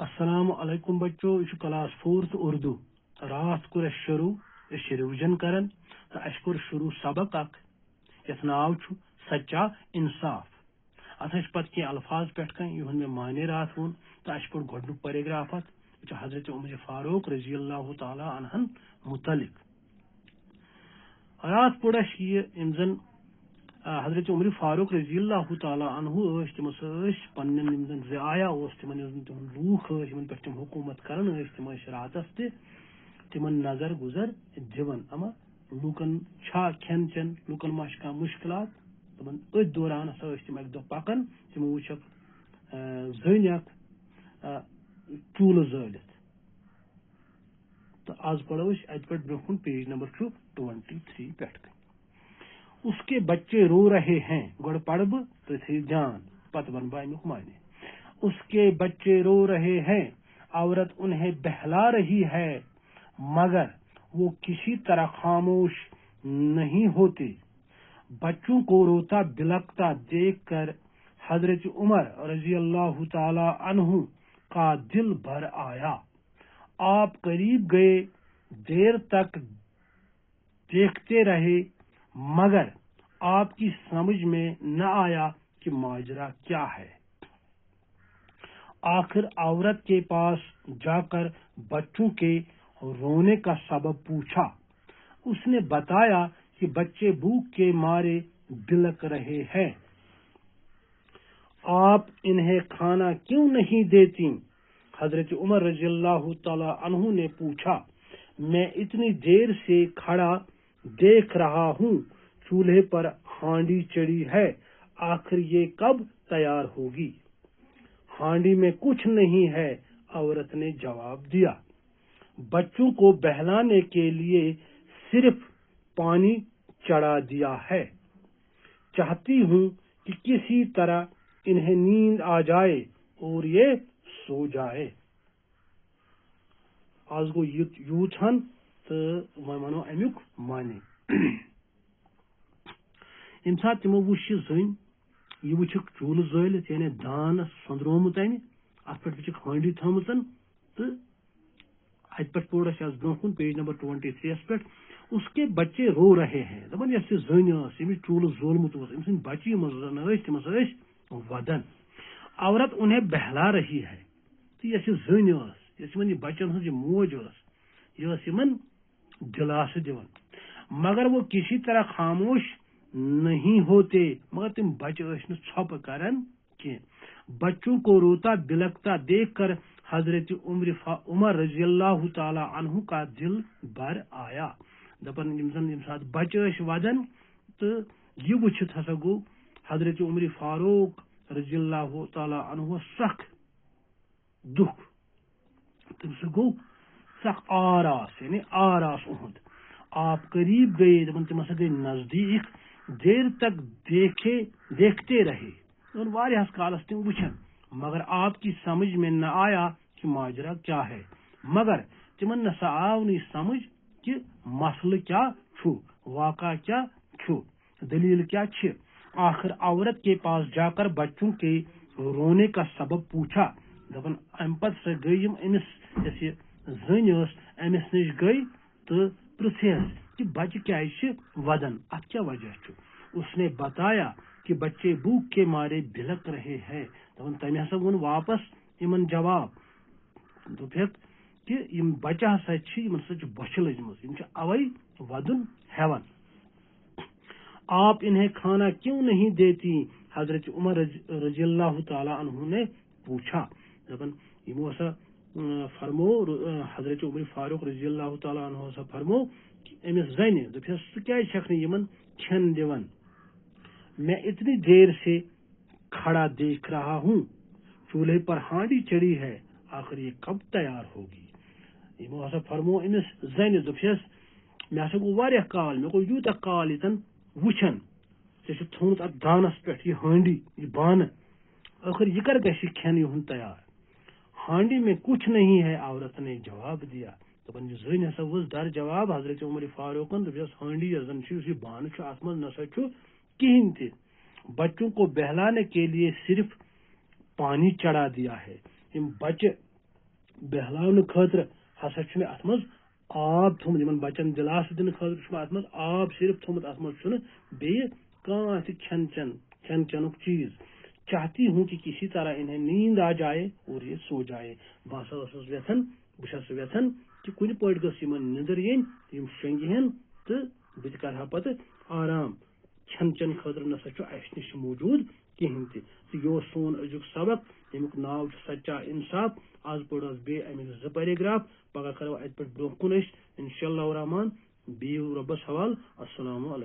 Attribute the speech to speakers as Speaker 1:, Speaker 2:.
Speaker 1: السلام علیکم بچو یہ کلاس 4 اردو رات کور شروع ریویژن کران تو اس کور شروع سبق اخ یت ناو چھ سچا انصاف ات پتہ کی الفاظ پہ یہ مے معنی رات ون تو اس پہ گۄڈنیُک پیراگراف ات حضرت عمر فاروق رضی اللہ تعالی عنہ متعلق رات پور یم زن حضرت عمر فاروق رضی اللہ تعالی عنہ تم پن زن زیا تم لوک پہ تم حکومت کران تم راتس تم نظر گزر دان اما لوکن کھین چین لوکن ما مشکلات تم ات دوران ہسا تم اک دہ پکان تم وچک زن چولہ زالت تو آز پڑھو ات پہ برو پیج نمبر 23 پہ اس کے بچے رو رہے ہیں گوڑ پڑھ تو تھی جان پت بن امیک معنی اس کے بچے رو رہے ہیں عورت انہیں بہلا رہی ہے مگر وہ کسی طرح خاموش نہیں ہوتے بچوں کو روتا بلکتا دیکھ کر حضرت عمر رضی اللہ تعالی عنہ کا دل بھر آیا آپ قریب گئے دیر تک دیکھتے رہے مگر آپ کی سمجھ میں نہ آیا کہ ماجرا کیا ہے آخر عورت کے پاس جا کر بچوں کے رونے کا سبب پوچھا اس نے بتایا کہ بچے بھوک کے مارے بلک رہے ہیں آپ انہیں کھانا کیوں نہیں دیتی حضرت عمر رضی اللہ تعالی عنہ نے پوچھا میں اتنی دیر سے کھڑا دیکھ رہا ہوں چولہے پر ہانڈی چڑھی ہے آخر یہ کب تیار ہوگی ہانڈی میں کچھ نہیں ہے عورت نے جواب دیا بچوں کو بہلانے کے لیے صرف پانی چڑھا دیا ہے چاہتی ہوں کہ کسی طرح انہیں نیند آ جائے اور یہ سو جائے آز گو یوت ہن تو ونو امیک معنی یم سات تمو وچ زن یہ وچک چولہ زالت یعنی دان سندرومت امہ ات پہ وچک ہانڈی تھمژن تو ات پہ پور اس برو پیج نمبر 23 پہ اس کے بچے رو رہے ہیں دپان یس زن یمس چولہ زولمت ام سن بچہ تمس ودن عورت انہیں بہلا رہی ہے تو یس زن یس یہ بچن ہز موج یہ دلاس دان مگر وہ کسی طرح خاموش نہیں ہوتے مگر تم بچے ھپ کران کی بچوں کو روتا بلکتا دیکھ کر حضرت عمر رضی اللہ تعالی عنہ کا دل بھر آیا دپان یم سات بچے ودان تو یہ وچھت ہسا گو حضرت عمر فاروق رضی اللہ تعالی عنہ سخ دکھ تم سے گو سخ آراس یعنی آراس اہد آپ قریب گئے دپان تم ہسا گئی نزدیک دیر تک دیکھتے رہے اور واریاہس کالس تم وچھن مگر آپ کی سمجھ میں نہ آیا کہ ماجرا کیا ہے مگر تمن نسا آو نہیں سمجھ کہ مسئلہ کیا چھو واقعہ کیا چھو دلیل کیا چھ آخر عورت کے پاس جا کر بچوں کے رونے کا سبب پوچھا دپن ام پت سا گئی امس زن امس نش گئی تو پرژھیس کہ بچہ کیا ودن ات کیا وجہ اس نے بتایا کہ بچے بھوک کے مارے بلک رہے ہیں تمہ ہسا ون واپس ان جواب دپیک کہ یم بچہ ہسا بچہ لجمت اوے ودن ہیوان آپ انہیں کھانا کیوں نہیں دیتی حضرت عمر رضی اللہ تعالی عنہ نے پوچھا دپن یمو ہسا فرمو حضرت عمر فاروق رضی اللہ تعالی عنہ ہسا فرمو امس زن دپس سہ یمن کھین دیوان میں اتنی دیر سے کھڑا دیکھ رہا ہوں چولہے پر ہانڈی چڑھی ہے آخر یہ کب تیار ہوگی یمو ہسا فرمو امس زن دپس مے ہسا گو واریاہ کال مے گو یوتہ کال یتن وچھن ژےٚ تھومت اتھ دانس پہ یہ ہانڈی یہ بانہ آخر یہ کر گژھِ کھین یہن تیار ہانڈی میں کچھ نہیں ہے عورت نے جواب دیا دپان یہ زن ہسا وز در جواب حضرت عمر فاروقن دپس ہانڈی یس زن یہ بانہ ات من نسا کہین تہ بچوں کو بہلانے کے لیے صرف پانی چڑھا دیا ہے یم بچے بہلاؤن خاطر ہسا میں ات مز آب تھومت یمن بچن دلاس دن خاطر میں ات مز آب صرف تھومت ات مز بیٚیہِ کانٛہہ تہِ کھٮ۪ن چنُک چیز. چاہتی ہوں کہ کسی طرح انہیں نیند آ جائے اور یہ سو جائے. بہٕ چھس یژھان کہ کُنہِ پٲٹھۍ گٔژھ یِمن نِندٕر یِنۍ یِم شۄنٛگہِ ہن تہٕ بہٕ تہِ کرٕ ہا پتہٕ آرام. کھٮ۪ن چٮ۪ن خٲطرٕ نسا چھُ اَسہِ نِش موٗجوٗد کِہیٖنۍ تہِ. تہٕ یہِ اوس سون أزیُک سبق ییٚمیُک ناو چھُ سچا انصاف. آز پوٚر اَسہِ بیٚیہِ اَمِکۍ 2 پیراگراف. پگاہ کرو اَتہِ پٮ۪ٹھ برونٛہہ کُن أسۍ انشاء اللہ الرحمان. بِہِو رۄبس حوال. السلام علیکم.